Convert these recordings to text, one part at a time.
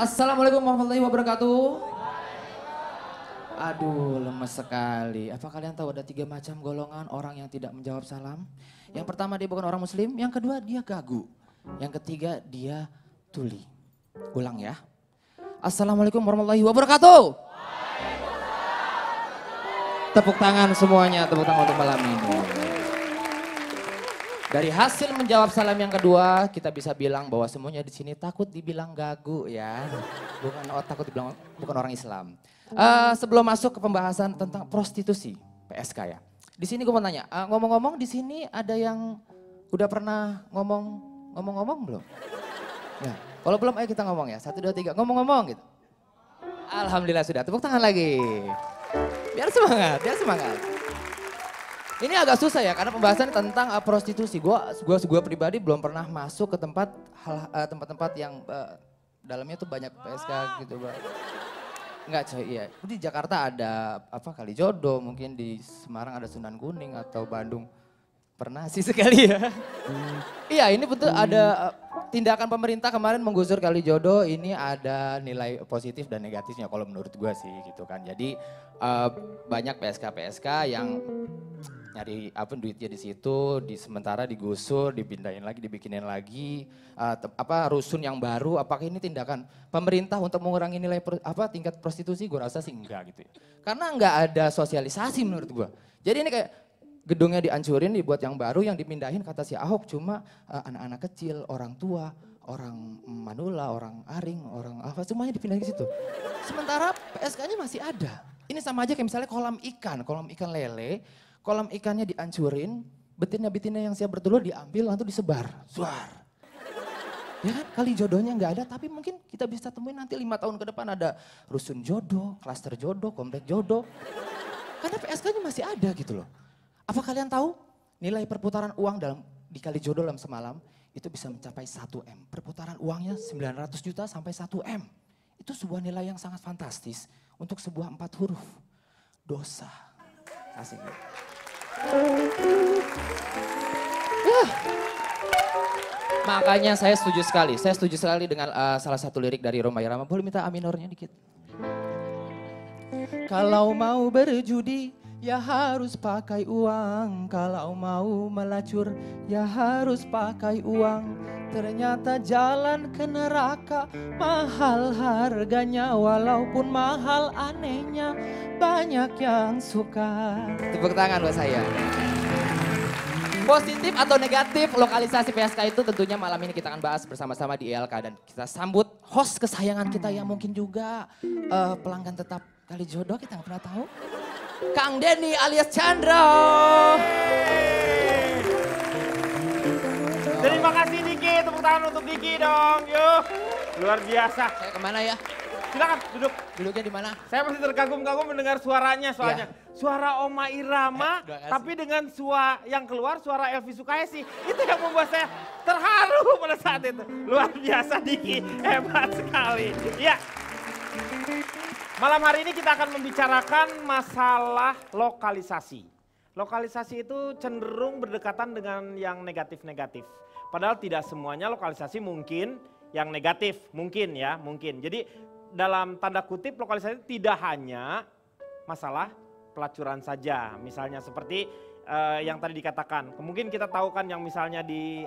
Assalamualaikum warahmatullahi wabarakatuh. Aduh, lemes sekali. Apa kalian tahu ada 3 macam golongan orang yang tidak menjawab salam? Yang pertama dia bukan orang muslim, yang kedua dia gagu. Yang ketiga dia tuli. Ulang ya. Assalamualaikum warahmatullahi wabarakatuh. Tepuk tangan semuanya, tepuk tangan untuk malam ini. Dari hasil menjawab salam yang kedua, kita bisa bilang bahwa semuanya di sini takut dibilang gagu ya. Takut dibilang bukan orang Islam. Sebelum masuk ke pembahasan tentang prostitusi, PSK ya. Di sini gue mau nanya, ngomong-ngomong di sini ada yang udah pernah ngomong-ngomong belum? Ya, kalau belum ayo kita ngomong ya, 1, 2, 3, ngomong-ngomong gitu. Alhamdulillah sudah, tepuk tangan lagi. Biar semangat, biar semangat. Ini agak susah ya karena pembahasan tentang prostitusi. Gua pribadi belum pernah masuk ke tempat-tempat yang dalamnya tuh banyak PSK gitu, Bang. Enggak coy, iya. Di Jakarta ada Kalijodo, mungkin di Semarang ada Sunan Kuning atau Bandung. Pernah sih sekali ya. Iya, ini betul ada tindakan pemerintah kemarin menggusur Kalijodo, ini ada nilai positif dan negatifnya kalau menurut gua sih gitu kan. Jadi banyak PSK yang nyari duitnya di situ, sementara digusur, dipindahin lagi, dibikinin lagi rusun yang baru. Apakah ini tindakan pemerintah untuk mengurangi nilai tingkat prostitusi? Gue rasa sih enggak gitu. Karena enggak ada sosialisasi menurut gue. Jadi ini kayak gedungnya dihancurin, dibuat yang baru, yang dipindahin kata si Ahok cuma anak-anak kecil, orang tua, orang Manula, orang Aring, orang semuanya dipindahin ke situ. Sementara PSK-nya masih ada. Ini sama aja kayak misalnya kolam ikan lele. Kolam ikannya dihancurin, betina-betina yang siap bertelur diambil lalu disebar. Suar. Ya kan, Kalijodonya nggak ada, tapi mungkin kita bisa temuin nanti 5 tahun ke depan ada rusun jodoh, klaster jodoh, komplek jodoh. Karena PSK-nya masih ada gitu loh. Apa kalian tahu nilai perputaran uang di Kalijodo dalam semalam itu bisa mencapai 1 M. Perputaran uangnya 900 juta sampai 1 M. Itu sebuah nilai yang sangat fantastis untuk sebuah 4 huruf. Dosa. Asik. Ya. Makanya saya setuju sekali dengan salah satu lirik dari Rhoma Irama. Boleh minta aminornya dikit? Kalau mau berjudi ya harus pakai uang. Kalau mau melacur ya harus pakai uang. Ternyata jalan ke neraka mahal harganya. Walaupun mahal anehnya banyak yang suka. Tepuk tangan buat saya. Positif atau negatif lokalisasi PSK itu tentunya malam ini kita akan bahas bersama-sama di ILK. Dan kita sambut host kesayangan kita yang mungkin juga pelanggan tetap Kalijodo, kita nggak pernah tahu. Kang Denny alias Chandra. Terima kasih Diki, tepuk tangan untuk Diki dong, yuk. Luar biasa. Saya kemana ya? Silakan duduk. Duduknya di mana? Saya masih terkagum-kagum mendengar suaranya soalnya. Ya. Suara Oma Irama, tapi dengan yang keluar suara Elvi Sukaesi. Itu yang membuat saya terharu pada saat itu. Luar biasa Diki, hebat sekali. Ya. Malam hari ini kita akan membicarakan masalah lokalisasi. Lokalisasi itu cenderung berdekatan dengan yang negatif-negatif. Padahal tidak semuanya lokalisasi mungkin yang negatif, mungkin. Jadi dalam tanda kutip lokalisasi tidak hanya masalah pelacuran saja. Misalnya seperti yang tadi dikatakan. Mungkin kita tahu kan yang misalnya di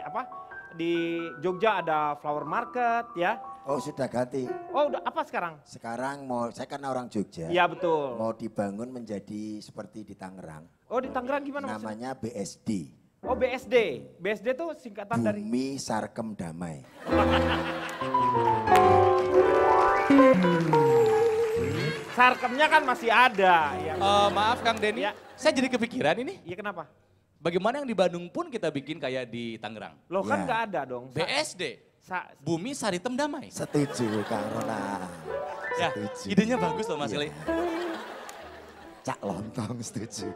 Jogja ada flower market ya. Oh sudah ganti. Oh udah apa sekarang? Sekarang saya kan orang Jogja. Iya betul. Mau dibangun menjadi seperti di Tangerang. Oh di Tangerang gimana maksudnya? Namanya BSD. Oh BSD. BSD itu singkatan dari? Bumi Sarkem Damai. Sarkemnya kan masih ada. Ya. Maaf Kang Denny, Ya. saya jadi kepikiran ini. Iya kenapa? Bagaimana yang di Bandung pun kita bikin kayak di Tangerang. Loh kan Ya. nggak ada dong. BSD, Bumi Saritem Damai. Setuju Kang Rona. Ya, Setuju. idenya bagus loh Mas Iya. Ili. Cak Lontong setuju.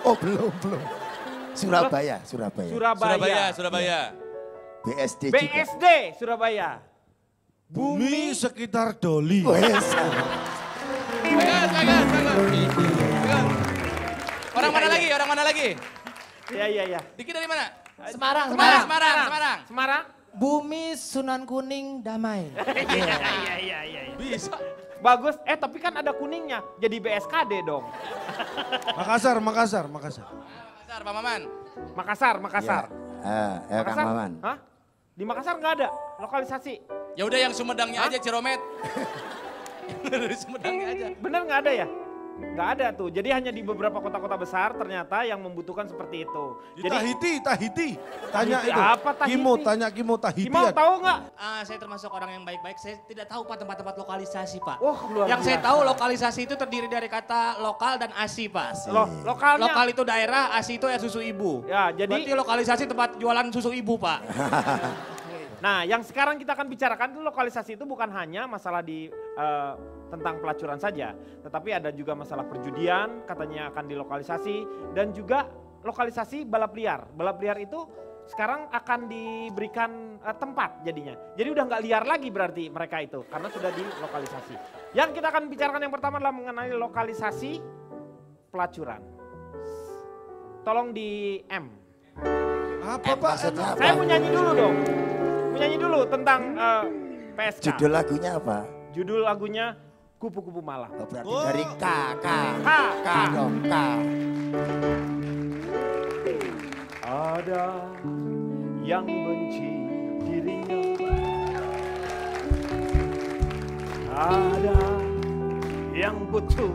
Oh belum. Surabaya. Surabaya. BSD juga. BSD Surabaya. Bumi sekitar Doli. Wes. Pegang. Orang mana lagi? Iya. Diki dari mana? Semarang. Semarang. Bumi Sunan Kuning damai. Iya. Bisa. Bagus, tapi kan ada kuningnya, jadi BSKD dong. Makassar. Makassar, Pak Maman. Makassar. Kang Maman. Hah? Di Makassar nggak ada lokalisasi. Ya udah yang Sumedangnya aja Ciromet. Dari Sumedangnya aja. Bener nggak ada ya? Nggak ada tuh. Jadi hanya di beberapa kota-kota besar ternyata yang membutuhkan seperti itu. Di Tahiti. Tanya Tahiti itu. apa Tahiti? Kimo Tahiti. Gimau tahu nggak? Saya termasuk orang yang baik-baik. Saya tidak tahu Pak tempat-tempat lokalisasi Pak. Wah, luar Yang saya biasa. tahu lokalisasi itu terdiri dari kata lokal dan asi Pak. Lokalnya. Lokal itu daerah, asi itu ya susu ibu. Ya, jadi Berarti lokalisasi tempat jualan susu ibu Pak. nah yang sekarang kita akan bicarakan itu lokalisasi itu bukan hanya masalah di tentang pelacuran saja. Tetapi ada juga masalah perjudian katanya akan dilokalisasi. Dan juga lokalisasi balap liar. Balap liar itu sekarang akan diberikan tempat jadinya. Jadi udah nggak liar lagi berarti mereka itu. Karena sudah dilokalisasi. Yang kita akan bicarakan yang pertama adalah mengenai lokalisasi pelacuran. Tolong di M. Apa Pak? Maksudnya apa? Saya mau nyanyi dulu dong. Mau nyanyi dulu tentang PSK. Judul lagunya apa? Judul lagunya Kupu-Kupu Malam. Oh, berarti dari K. K. Dong, K. Ada yang benci dirinya. Ada yang butuh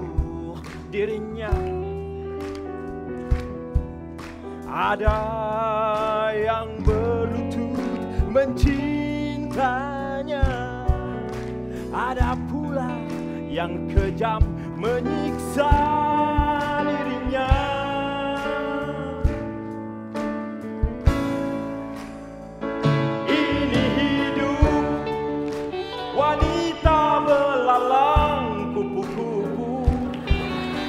dirinya. Ada yang berlutut mencintanya. Ada pula yang kejam menyiksa dirinya. Ini hidup wanita belalang kupu-kupu.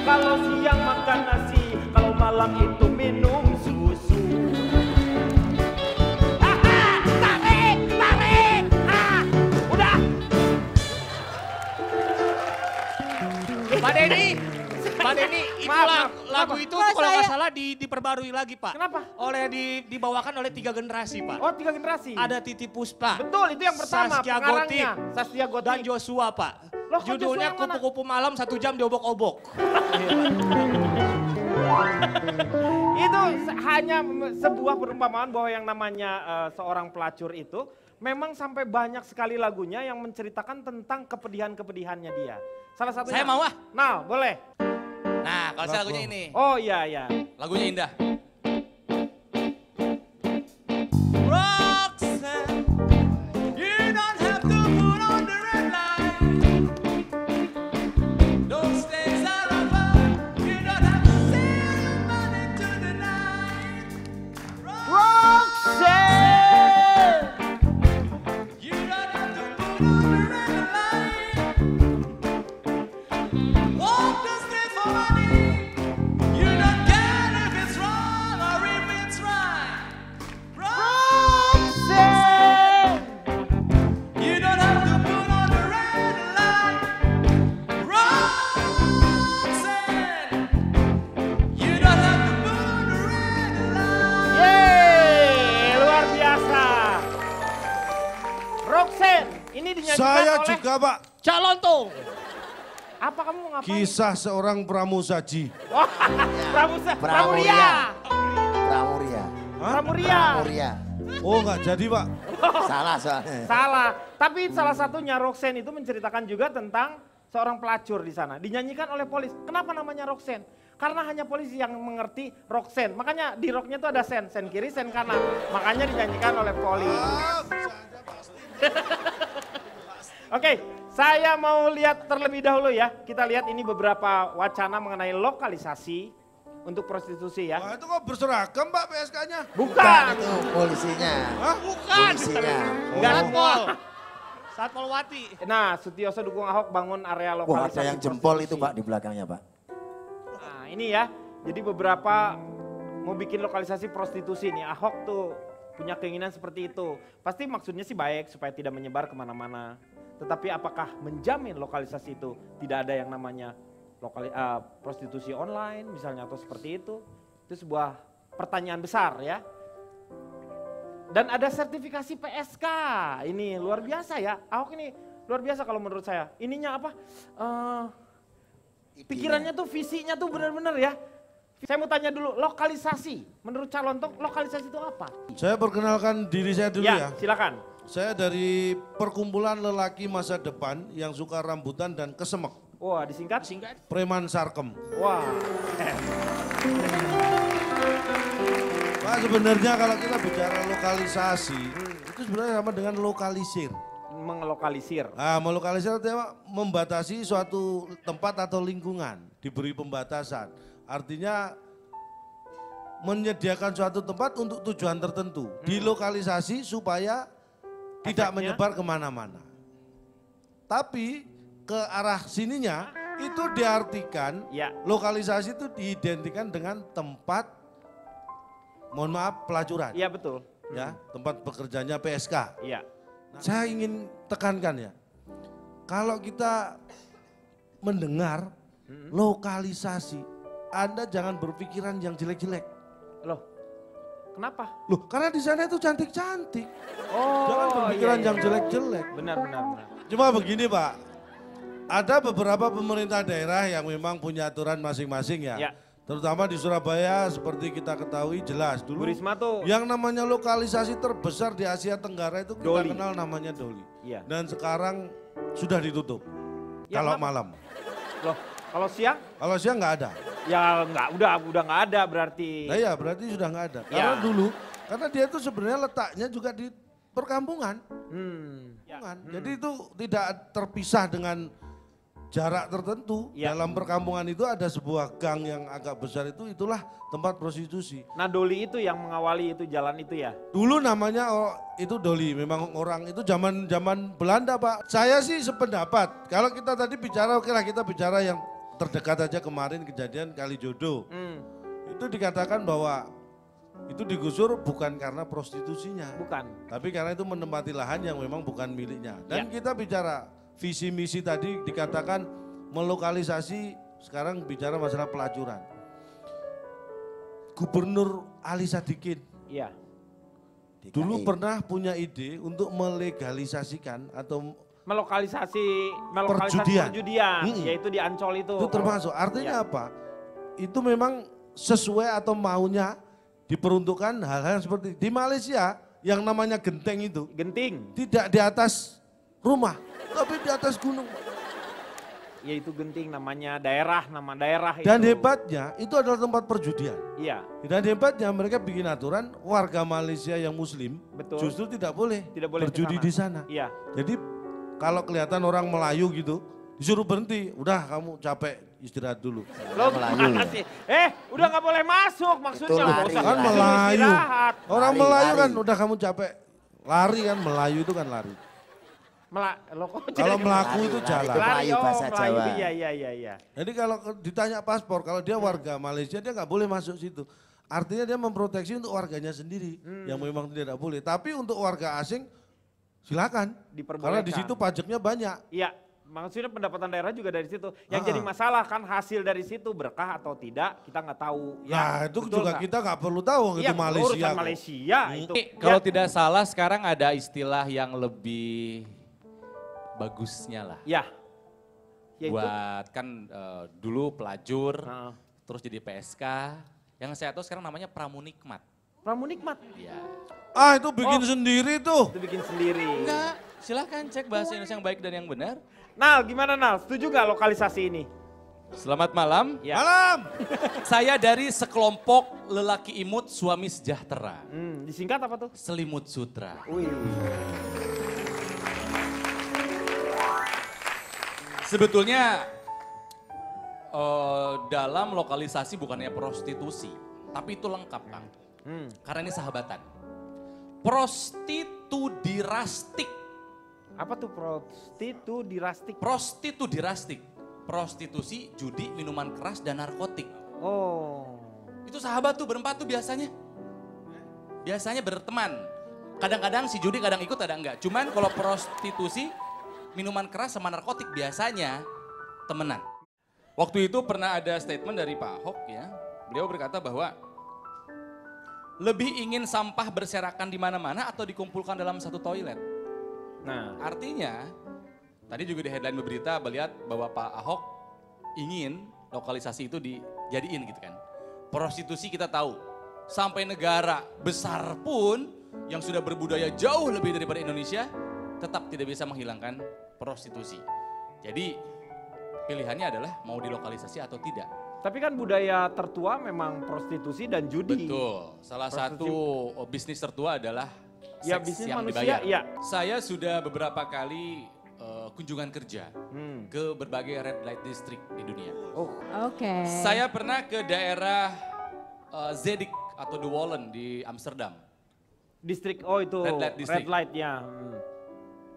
Kalau siang makan nasi, kalau malam itu minum susu. Tarik! Udah! Pak Denny, itu Maaf. lagu itu Kok kalau nggak saya- salah diperbarui lagi Pak. Kenapa? Dibawakan oleh 3 generasi Pak. Oh, 3 generasi. Ada Titi Puspa. Betul, itu yang pertama. Saskia pengarangnya. Gotik. Saskia Gotik. Dan Joshua Pak. Loh, kok Joshua Judulnya yang mana? Kupu-Kupu Malam 1 jam diobok-obok. Itu hanya sebuah perumpamaan bahwa yang namanya seorang pelacur itu memang sampai banyak sekali lagunya yang menceritakan tentang kepedihan-kepedihannya dia. Salah satunya. Saya mau ah. Nah, boleh. Nah, kalau saya lagunya ini. Oh iya. Lagunya indah. Roxanne, you don't have to put on the red light. Those days are over. You don't have to sell your money to the night. Roxanne! You don't have to put on the red light. Walk the street for money. You don't care if it's wrong or if it's right. Roxanne! You don't have to put on the red light. Roxanne, you don't have to put on the red light. Yeay, luar biasa. Roxanne, ini dinyanyikan Saya oleh... juga Pak. Calon tuh. Apa kamu mau ngapain? Kisah seorang pramusaji. Wah, Pramuria. Pramuria. Pramuria. Hah? Pramuria. Pramuria. Oh nggak jadi Pak. Salah soalnya. Salah. Tapi salah satunya Roxanne itu menceritakan juga tentang seorang pelacur di sana. Dinyanyikan oleh Polis. Kenapa namanya Roxanne? Karena hanya polisi yang mengerti Roxanne. Makanya di rocknya tuh ada sen kiri, sen kanan. Makanya dinyanyikan oleh Polis. Oke, saya mau lihat terlebih dahulu ya. Kita lihat ini beberapa wacana mengenai lokalisasi untuk prostitusi ya. Wah itu kok berseragam Pak PSK-nya? Bukan. Itu polisinya. Hah? Bukan. Polisinya. Enggak semua. Satpol Wati. Nah, Sutioso dukung Ahok bangun area Wah lokalisasi. ada yang jempol itu prostitusi. Pak di belakangnya Pak. Nah, ini ya. Jadi beberapa mau bikin lokalisasi prostitusi nih. Ahok tuh punya keinginan seperti itu. Pasti maksudnya sih baik supaya tidak menyebar kemana-mana. Tetapi apakah menjamin lokalisasi itu tidak ada yang namanya prostitusi online misalnya atau seperti itu? Itu sebuah pertanyaan besar ya. Dan ada sertifikasi PSK. Ini luar biasa ya. Ahok ini luar biasa kalau menurut saya. Ininya apa? Pikirannya tuh, visinya tuh benar-benar ya. Saya mau tanya dulu, lokalisasi. Menurut calon tuh lokalisasi itu apa? Saya perkenalkan diri saya dulu ya. Silakan. Saya dari perkumpulan lelaki masa depan yang suka rambutan dan kesemek. Wah, disingkat? Preman Sarkem. Wah. Pak, sebenarnya kalau kita bicara lokalisasi, itu sebenarnya sama dengan lokalisir. Mengelokalisir. Nah, melokalisir artinya membatasi suatu tempat atau lingkungan, diberi pembatasan. Artinya menyediakan suatu tempat untuk tujuan tertentu. Dilokalisasi supaya tidak menyebar kemana-mana. Tapi ke arah sininya itu diartikan lokalisasi itu diidentikan dengan tempat, mohon maaf, pelacuran. Iya betul. Ya, tempat bekerjanya PSK. Iya. Saya ingin tekankan ya, kalau kita mendengar lokalisasi, Anda jangan berpikiran yang jelek-jelek. Loh, kenapa? Loh, karena di sana itu cantik-cantik. Oh, Jangan berpikiran iya. yang jelek-jelek. Benar. Cuma begini Pak, ada beberapa pemerintah daerah yang memang punya aturan masing-masing ya. Ya. Terutama di Surabaya seperti kita ketahui jelas dulu. Bu Risma tuh. Yang namanya lokalisasi terbesar di Asia Tenggara itu kita Doli. kenal namanya Doli. Iya. Dan sekarang sudah ditutup. Ya, Kalau kenapa? malam. Loh, kalau siang? Kalau siang nggak ada. Ya udah nggak ada berarti. Nah iya berarti sudah nggak ada. Ya. Karena dulu, karena dia itu sebenarnya letaknya juga di perkampungan. Ya. Jadi itu tidak terpisah dengan jarak tertentu. Ya. Dalam perkampungan itu ada sebuah gang yang agak besar itu, itulah tempat prostitusi. Nah Doli itu yang mengawali itu jalan itu ya? Dulu namanya itu Doli, memang orang itu zaman Belanda Pak. Saya sih sependapat, kalau kita tadi bicara, oke lah kita bicara yang terdekat aja kemarin kejadian Kalijodo. Itu dikatakan bahwa itu digusur bukan karena prostitusinya. Bukan. Tapi karena itu menempati lahan yang memang bukan miliknya. Dan kita bicara visi misi tadi dikatakan melokalisasi, sekarang bicara masalah pelacuran. Gubernur Ali Sadikin Iya. dulu pernah punya ide untuk melegalisasikan atau Melokalisasi Perjudian. yaitu di Ancol itu. itu termasuk. Artinya apa? Itu memang sesuai atau maunya diperuntukkan hal-hal yang seperti di Malaysia yang namanya genteng itu. Genting. Tidak di atas rumah, tapi di atas gunung. Yaitu genting namanya nama daerah Dan itu. hebatnya itu adalah tempat perjudian. Iya. Dan hebatnya mereka bikin aturan warga Malaysia yang muslim Betul. justru tidak boleh berjudi kesana. di sana. Iya. Jadi kalau kelihatan orang Melayu gitu disuruh berhenti, udah kamu capek istirahat dulu. Lo Melayu. gimana sih? Udah nggak boleh masuk maksudnya. Itu Nggak lari, usah Kan lari. Melayu. istirahat. Orang Lari, Melayu lari. kan udah kamu capek. Lari kan Melayu itu kan lari. Lo kok Kalau jadi- melaku Lari, itu lari. jalan. Melayu, bahasa Melayu. Jawa. Iya. Jadi kalau ditanya paspor, kalau dia warga Malaysia dia nggak boleh masuk situ. Artinya dia memproteksi untuk warganya sendiri yang memang tidak boleh. Tapi untuk warga asing silakan. Karena Diperbolehkan. di situ pajaknya banyak. Iya, maksudnya pendapatan daerah juga dari situ. Yang jadi masalah kan hasil dari situ berkah atau tidak kita nggak tahu. Ya, Nah itu betul juga nggak? kita nggak perlu tahu Iya, itu Malaysia. urusan kok. Malaysia itu. Kalau Ya, tidak salah sekarang ada istilah yang lebih bagusnya lah. ya. Yaitu, Buat kan dulu pelacur, Heeh. terus jadi PSK. Yang saya tahu sekarang namanya pramunikmat. pramunikmat Iya. Ah itu bikin sendiri tuh. itu bikin sendiri. Enggak, silahkan cek bahasa Indonesia yang baik dan yang benar. Nal, gimana Nal? Setuju nggak lokalisasi ini? Selamat malam. Ya. Malam. Saya dari sekelompok lelaki imut suami sejahtera. Disingkat apa tuh? Selimut Sutra. Wih. Sebetulnya dalam lokalisasi bukannya prostitusi, tapi itu lengkap Kang. Karena ini sahabatan. Prostitudirastik. Apa tuh prostitudirastik? Prostitudirastik. Prostitusi, judi, minuman keras, dan narkotik. Oh. Itu sahabat tuh berempat tuh biasanya. Biasanya berteman. Kadang-kadang si judi kadang ikut kadang enggak. Cuman kalau prostitusi, minuman keras sama narkotik biasanya temenan. Waktu itu pernah ada statement dari Pak Ahok ya. Beliau berkata bahwa lebih ingin sampah berserakan di mana-mana atau dikumpulkan dalam satu toilet? Nah, Artinya, tadi juga di headline berita melihat bahwa Pak Ahok ingin lokalisasi itu dijadiin gitu kan. Prostitusi kita tahu, sampai negara besar pun yang sudah berbudaya jauh lebih daripada Indonesia, tetap tidak bisa menghilangkan prostitusi. Jadi pilihannya adalah mau dilokalisasi atau tidak. tapi kan budaya tertua memang prostitusi dan judi. Betul, salah Prostitusi. satu bisnis tertua adalah Ya, seks bisnis yang manusia, dibayar. iya. Saya sudah beberapa kali kunjungan kerja ke berbagai red light district di dunia. Oh, Oke. Saya pernah ke daerah Zedik atau De Wallen di Amsterdam. distrik, oh itu Red light district. red light ya.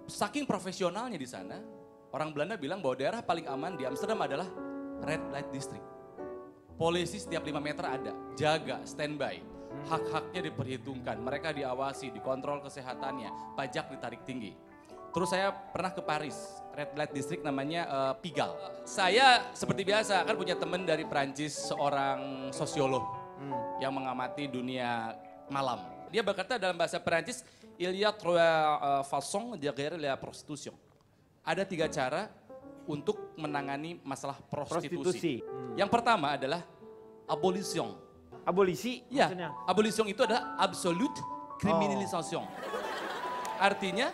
Saking profesionalnya di sana, orang Belanda bilang bahwa daerah paling aman di Amsterdam adalah red light district. Polisi setiap 5 meter ada, jaga, standby. Hak-haknya diperhitungkan, mereka diawasi, dikontrol kesehatannya, pajak ditarik tinggi. Terus saya pernah ke Paris, red light district namanya Pigalle. Saya seperti biasa kan punya teman dari Prancis, seorang sosiolog yang mengamati dunia malam. Dia berkata dalam bahasa Perancis, il y a trois façons de gérer la prostitution. Ada 3 cara untuk menangani masalah prostitusi. Yang pertama adalah abolition. Abolisi Ya, maksudnya. abolition itu adalah absolute criminalisation. Artinya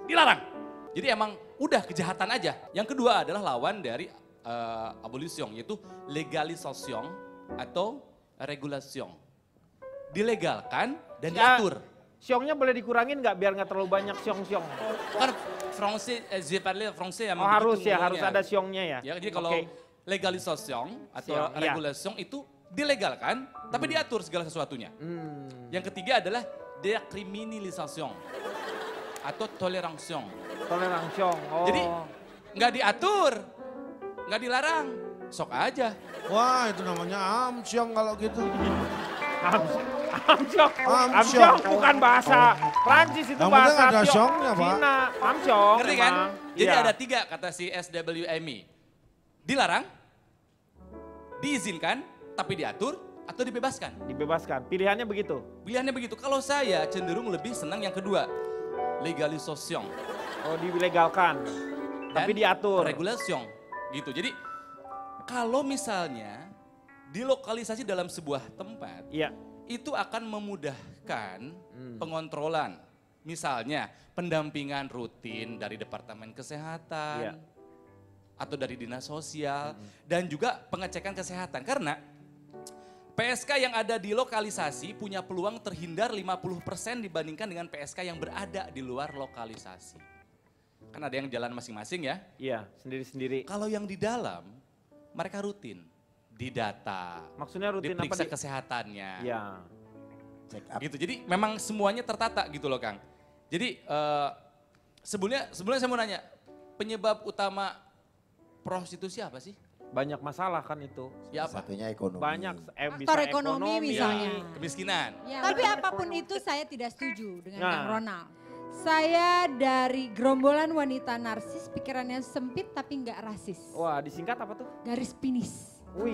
dilarang. Jadi emang udah kejahatan aja. Yang kedua adalah lawan dari abolition, yaitu legalisation atau regulation. Dilegalkan dan Ya, diatur. Siongnya boleh dikurangin nggak biar nggak terlalu banyak siong-siong. Kan Français, je parle français emang Oh harus begitu ya, harus ngomongnya. ada siongnya ya. Ya, jadi kalau Oke. legalisation atau Siong, iya. regulation itu dilegalkan, tapi diatur segala sesuatunya. Yang ketiga adalah dekriminalisation atau toleration. Toleran siong. Oh. Jadi nggak diatur, nggak dilarang, sok aja. Wah itu namanya amsyong kalau gitu. Amsyong. Amsyong. Amsyong bukan bahasa Prancis itu Yang penting bahasa ada Tiong- syongnya, Pak. Cina. Amsyong. Ngerti kan? emang. Jadi Iya. ada 3 kata si SWMI. Dilarang, diizinkan, tapi diatur, atau dibebaskan. Dibebaskan. Pilihannya begitu. Pilihannya begitu. Kalau saya cenderung lebih senang yang kedua, legalisation. Oh dilegalkan. Tapi Dan diatur. Regulation. Gitu. Jadi kalau misalnya dilokalisasi dalam sebuah tempat, Iya. itu akan memudahkan pengontrolan. Misalnya pendampingan rutin dari Departemen Kesehatan Iya. atau dari Dinas Sosial dan juga pengecekan kesehatan. Karena PSK yang ada di lokalisasi punya peluang terhindar 50% dibandingkan dengan PSK yang berada di luar lokalisasi. Kan ada yang jalan masing-masing ya. Iya, sendiri-sendiri. Kalau yang di dalam mereka rutin didata, Maksudnya rutin apa? diperiksa kesehatannya. Iya. Check up. Gitu. Jadi memang semuanya tertata gitu loh Kang. Jadi sebelumnya saya mau nanya, penyebab utama prostitusi apa sih? Banyak masalah kan itu. Ya apa? Satunya ekonomi. Banyak bisa Faktor ekonomi misalnya. Kemiskinan. Tapi apapun itu saya tidak setuju dengan Nah. Kang Ronald. Saya dari gerombolan wanita narsis, pikirannya sempit tapi nggak rasis. Wah disingkat apa tuh? Garis finis. Wih,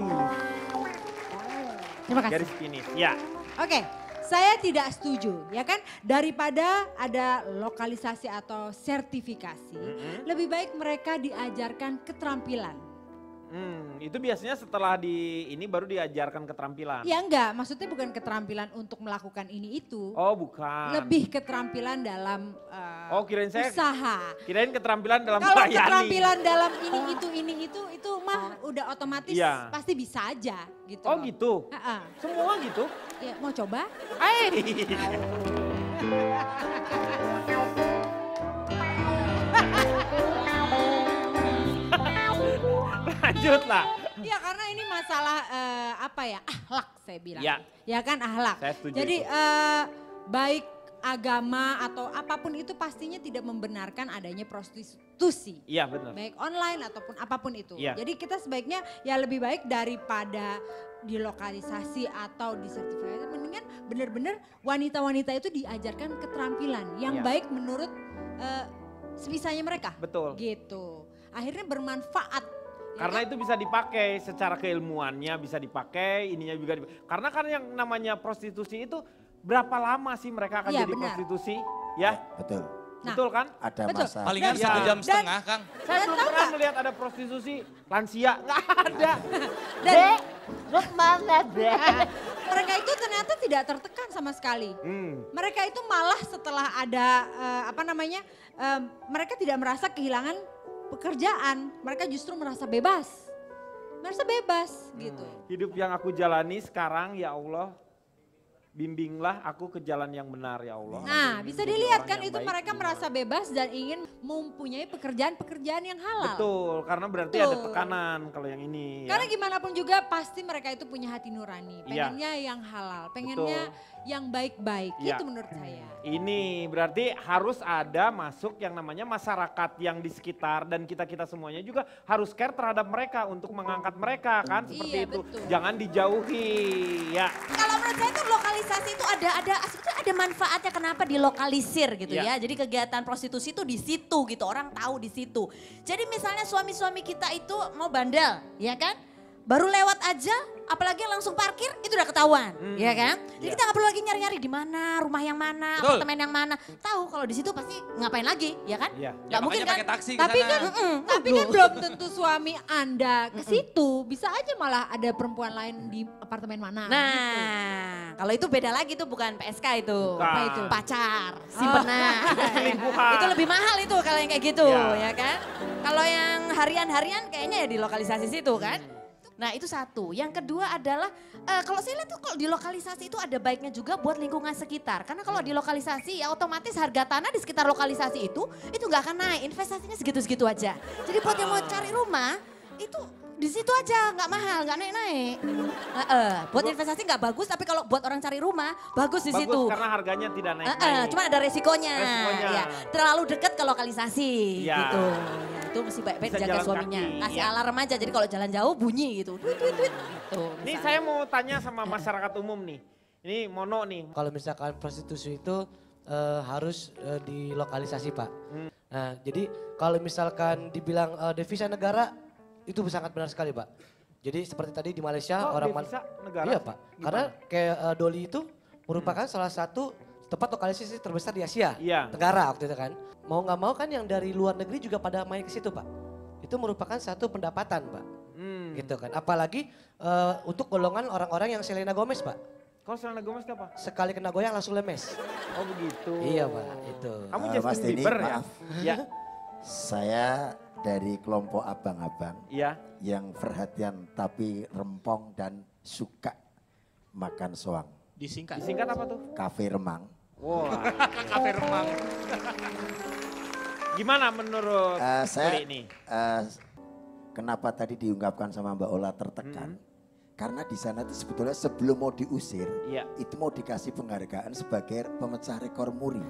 Terima kasih. garis finish. Ya. Oke, saya tidak setuju ya kan. Daripada ada lokalisasi atau sertifikasi, lebih baik mereka diajarkan keterampilan. Itu biasanya setelah ini baru diajarkan keterampilan. Ya enggak, maksudnya bukan keterampilan untuk melakukan ini itu. Oh bukan. Lebih keterampilan dalam Oh kirain saya, usaha. kirain keterampilan dalam Kalau melayani. keterampilan dalam ini itu mah udah otomatis Iya. pasti bisa aja gitu. Oh loh. gitu? Ha-ha. Semua gitu? Ya, mau coba? Lanjut lah. Iya karena ini masalah apa ya, akhlak saya bilang. Ya. Ya kan akhlak. Saya setuju Jadi itu. baik agama atau apapun itu pastinya tidak membenarkan adanya prostitusi. Iya benar. Baik online ataupun apapun itu. Iya. Jadi kita sebaiknya ya lebih baik daripada dilokalisasi atau disertifikasi, mendingan benar-benar wanita-wanita itu diajarkan keterampilan yang Iya. baik menurut sebisanya mereka. Betul. Gitu. Akhirnya bermanfaat Karena itu bisa dipakai secara keilmuannya, bisa dipakai, ininya juga karena kan yang namanya prostitusi itu berapa lama sih mereka akan Iya, jadi benar. prostitusi? Ya, Betul. Nah, betul kan? Ada Betul. masa. Palingan Ya. 1 jam Dan- setengah, Kang. Saya Dan belum tahu pernah nggak? melihat ada prostitusi lansia, nggak ada. Dan Lu mana deh? mereka itu ternyata tidak tertekan sama sekali. Mereka itu malah setelah ada mereka tidak merasa kehilangan pekerjaan, mereka justru merasa bebas. Merasa bebas gitu. Hidup yang aku jalani sekarang ya Allah, bimbinglah aku ke jalan yang benar ya Allah. Nah, Aku ingin bisa menjadi dilihat orang kan yang itu baik. mereka merasa bebas dan ingin mempunyai pekerjaan-pekerjaan yang halal. Betul, karena berarti Betul. ada tekanan kalau yang ini. Karena Ya. gimana pun juga pasti mereka itu punya hati nurani, Iya. pengennya yang halal, pengennya yang baik-baik, Iya. itu menurut saya. Ini berarti harus ada masuk yang namanya masyarakat yang di sekitar dan kita-kita semuanya juga harus care terhadap mereka untuk mengangkat mereka kan seperti Iya, itu. betul. Jangan dijauhi ya. Kalau menurut saya itu lokalisasi itu ada manfaatnya kenapa dilokalisir gitu Iya. ya. Jadi kegiatan prostitusi itu di situ gitu, orang tahu di situ. Jadi misalnya suami-suami kita itu mau bandel, ya kan? Baru lewat aja, apalagi langsung parkir itu udah ketahuan, ya kan? Jadi Iya. kita nggak perlu lagi nyari-nyari di mana, rumah yang mana, Betul. apartemen yang mana. Tahu kalau di situ pasti ngapain lagi, ya kan? Iya. Nggak Ya, mungkin makanya kan? pakai taksi ke Tapi sana. kan, tapi kan belum tentu suami Anda ke situ, bisa aja malah ada perempuan lain di apartemen mana. gitu. Nah, kalau itu beda lagi tuh bukan PSK itu. Bukan. Apa itu? Pacar, simpenan. Selingkuhan. Itu lebih mahal itu kalau yang kayak gitu, Ya. ya kan? Kalau yang harian-harian kayaknya ya di lokalisasi situ kan. Nah itu satu. Yang kedua adalah kalau saya lihat tuh kalau di lokalisasi itu ada baiknya juga buat lingkungan sekitar. Karena kalau di lokalisasi ya otomatis harga tanah di sekitar lokalisasi itu nggak akan naik. Investasinya segitu-segitu aja. Jadi buat yang mau cari rumah itu di situ aja nggak mahal, nggak naik-naik. Buat investasi nggak bagus, tapi kalau buat orang cari rumah bagus di Bagus situ. karena harganya tidak naik-naik. Cuma ada resikonya. Resikonya. Ya, terlalu dekat ke lokalisasi Ya. gitu. Ya, itu mesti baik-baik Bisa jaga jalan suaminya. kaki, Kasih ya. alarm aja, jadi kalau jalan jauh bunyi gitu. Tweet, tweet, tweet. Gitu, Nih misalnya. saya mau tanya sama masyarakat umum nih. Ini Mono nih. Kalau misalkan prostitusi itu harus dilokalisasi Pak. Nah jadi kalau misalkan dibilang devisa negara itu sangat benar sekali Pak. Jadi seperti tadi di Malaysia Oh, orang devisa negara? Iya Pak. Karena kayak Doli itu merupakan salah satu tempat lokalisasi terbesar di Asia Iya. Tenggara waktu itu kan. Mau nggak mau kan yang dari luar negeri juga pada main ke situ Pak. Itu merupakan satu pendapatan Pak. Gitu kan. Apalagi untuk golongan orang-orang yang Selena Gomez Pak. Kalau Selena Gomez itu apa? Sekali kena goyang langsung lemes. Oh begitu. Iya Pak, itu. Kamu Mas Justin Denny, Bieber ya? maaf. Ya. Saya dari kelompok abang-abang Iya. yang perhatian tapi rempong dan suka makan soang. Disingkat. Disingkat apa tuh? Kafe Remang. Wah. Kafe Remang. Gimana menurut Saya Budi ini? kenapa tadi diungkapkan sama Mbak Ola tertekan? Karena di sana itu sebetulnya sebelum mau diusir, Iya. itu mau dikasih penghargaan sebagai pemecah rekor muri.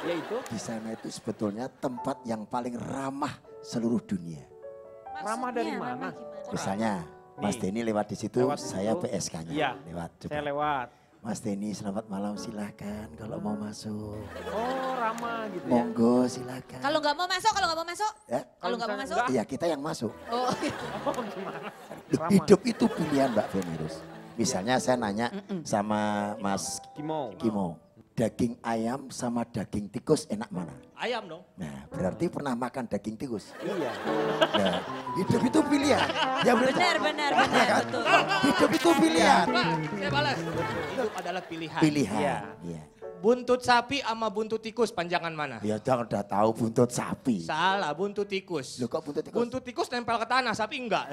Yaitu Di sana itu sebetulnya tempat yang paling ramah seluruh dunia. ramah dari Maksudnya, mana? ramah gimana? Misalnya Mas Nih, Denny lewat di situ, lewat saya situ. PSK-nya Iya. lewat. Coba. Saya lewat. Mas Denny selamat malam silahkan kalau mau masuk. Oh ramah gitu ya. Monggo silakan. Kalau nggak mau masuk, kalau nggak mau masuk, Ya? kalau nggak mau misalnya masuk. enggak. Iya kita yang masuk. Oh, Oh gimana? Loh, Ramah. hidup itu pilihan Mbak Venirus. Misalnya saya nanya sama Mas Kimo. Kimo, daging ayam sama daging tikus enak mana? Ayam dong. Nah berarti pernah makan daging tikus. Iya. Nah, hidup itu pilihan. Ya benar, benar, benar, betul. Hidup itu pilihan. Pak, saya balas. Hidup adalah pilihan. Pilihan. Iya. Iya. Buntut sapi sama buntut tikus panjangan mana? Ya jangan udah tahu buntut sapi. Salah, buntut tikus. Loh kok buntut tikus? Buntut tikus nempel ke tanah, sapi enggak.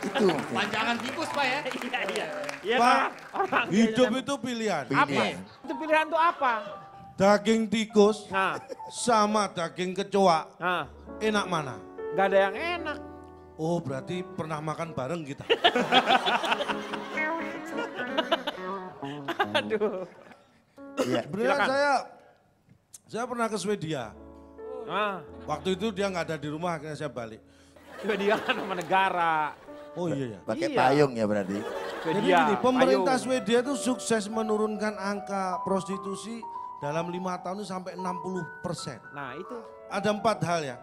Itu. Panjangan tikus Pak ya. Iya iya. Iya Pak, kan? Orang hidup kayaknya- itu pilihan. apa? Pilihan. Itu pilihan tuh apa? Daging tikus Nah, sama daging kecoa nah, enak mana? nggak ada yang enak. Oh berarti pernah makan bareng kita. Aduh. Iya. Beneran Silakan. saya pernah ke Swedia. Nah, Waktu itu dia nggak ada di rumah akhirnya saya balik. Swedia kan sama negara. Oh iya ya. Pakai Iya. payung ya berarti. Jadi Swedia. gini, pemerintah payung. Swedia itu sukses menurunkan angka prostitusi dalam 5 tahun itu sampai 60%. Nah itu. Ada 4 hal ya.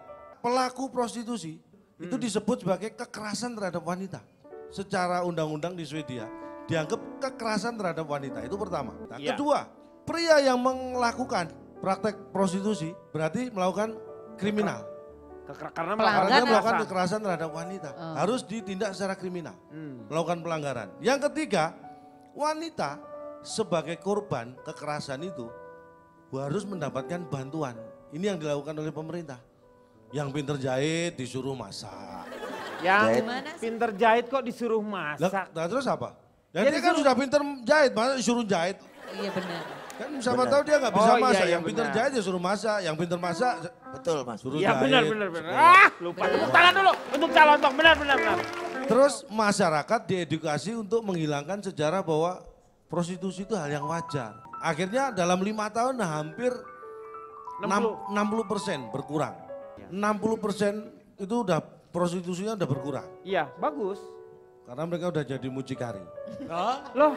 pelaku prostitusi itu disebut sebagai kekerasan terhadap wanita. Secara undang-undang di Swedia dianggap kekerasan terhadap wanita, itu pertama. Nah, kedua, pria yang melakukan praktek prostitusi berarti melakukan kriminal. Karena dia melakukan kekerasan terhadap wanita, harus ditindak secara kriminal, melakukan pelanggaran. Yang ketiga, wanita sebagai korban kekerasan itu harus mendapatkan bantuan. Ini yang dilakukan oleh pemerintah. Yang pinter jahit disuruh masak. Yang pinter jahit kok disuruh masak. Nah terus apa? Ya dia kan sudah pinter jahit, masa disuruh jahit? Iya benar. Kan siapa tahu dia nggak bisa masak, yang pinter jahit ya suruh masak, yang pinter masak betul Mas. Suruh iya jahit. benar. Lupa. Tepuk tangan dulu untuk calon tok, benar. Terus masyarakat diedukasi untuk menghilangkan sejarah bahwa prostitusi itu hal yang wajar. Akhirnya dalam 5 tahun hampir 60% berkurang. 60% itu udah prostitusinya udah berkurang. Iya, bagus. Karena mereka udah jadi mucikari. Loh,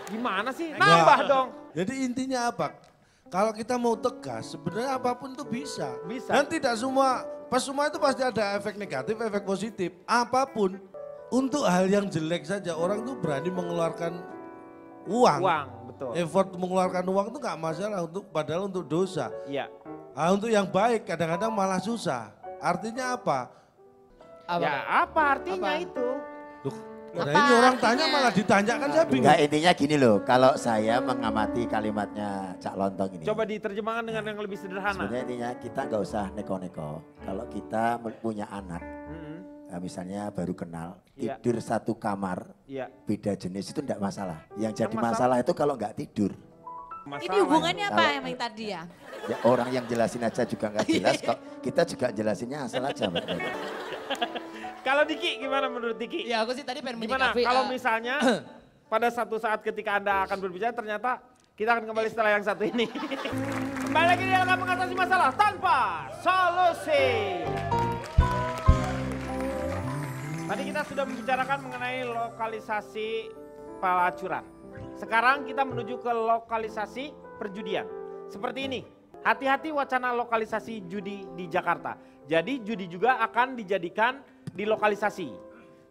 gimana sih? Nambah dong. Jadi intinya apa? Kalau kita mau tegas, sebenarnya apapun itu bisa. Bisa. Dan tidak semua, pas semua itu pasti ada efek negatif, efek positif. Apapun, untuk hal yang jelek saja orang tuh berani mengeluarkan uang. Betul. Effort mengeluarkan uang itu nggak masalah, padahal untuk dosa. Iya. Nah, untuk yang baik kadang-kadang malah susah. Artinya apa? Apa artinya itu? Loh, ini orang tanya malah ditanyakan, saya bingung. Enggak, intinya gini loh, kalau saya mengamati kalimatnya Cak Lontong ini. Coba diterjemahkan dengan yang lebih sederhana. Sebenarnya intinya kita nggak usah neko-neko. Kalau kita punya anak, misalnya baru kenal, tidur satu kamar, beda jenis itu enggak masalah. Yang jadi masalah itu kalau nggak tidur. Ini hubungannya apa yang tadi ya? Ya orang yang jelasin aja juga nggak jelas kok. Kita juga jelasinnya asal aja Mbak. Kalau Diki gimana menurut Diki? Ya aku sih tadi pengen Gimana menyikapi. kalau misalnya pada satu saat ketika Anda akan berbicara ternyata kita akan kembali setelah yang satu ini. Kembali lagi di dalam mengatasi masalah tanpa solusi. Tadi kita sudah membicarakan mengenai lokalisasi pelacuran. Sekarang kita menuju ke lokalisasi perjudian. Seperti ini, hati-hati wacana lokalisasi judi di Jakarta. Jadi judi juga akan dijadikan di lokalisasi.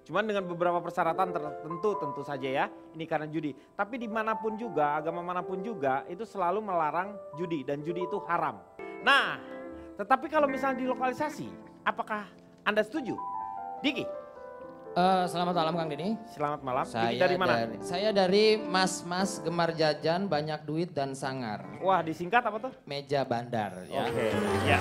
Cuman dengan beberapa persyaratan tertentu tentu saja ya. Ini karena judi. Tapi dimanapun juga, agama manapun juga itu selalu melarang judi. Dan judi itu haram. Nah, tetapi kalau misalnya di lokalisasi, apakah Anda setuju? Diki? Selamat malam Kang Denny. Selamat malam. Saya dari mana? Saya dari mas-mas gemar jajan, banyak duit dan sangar. Wah, disingkat apa tuh? Meja bandar ya. Oke, ya.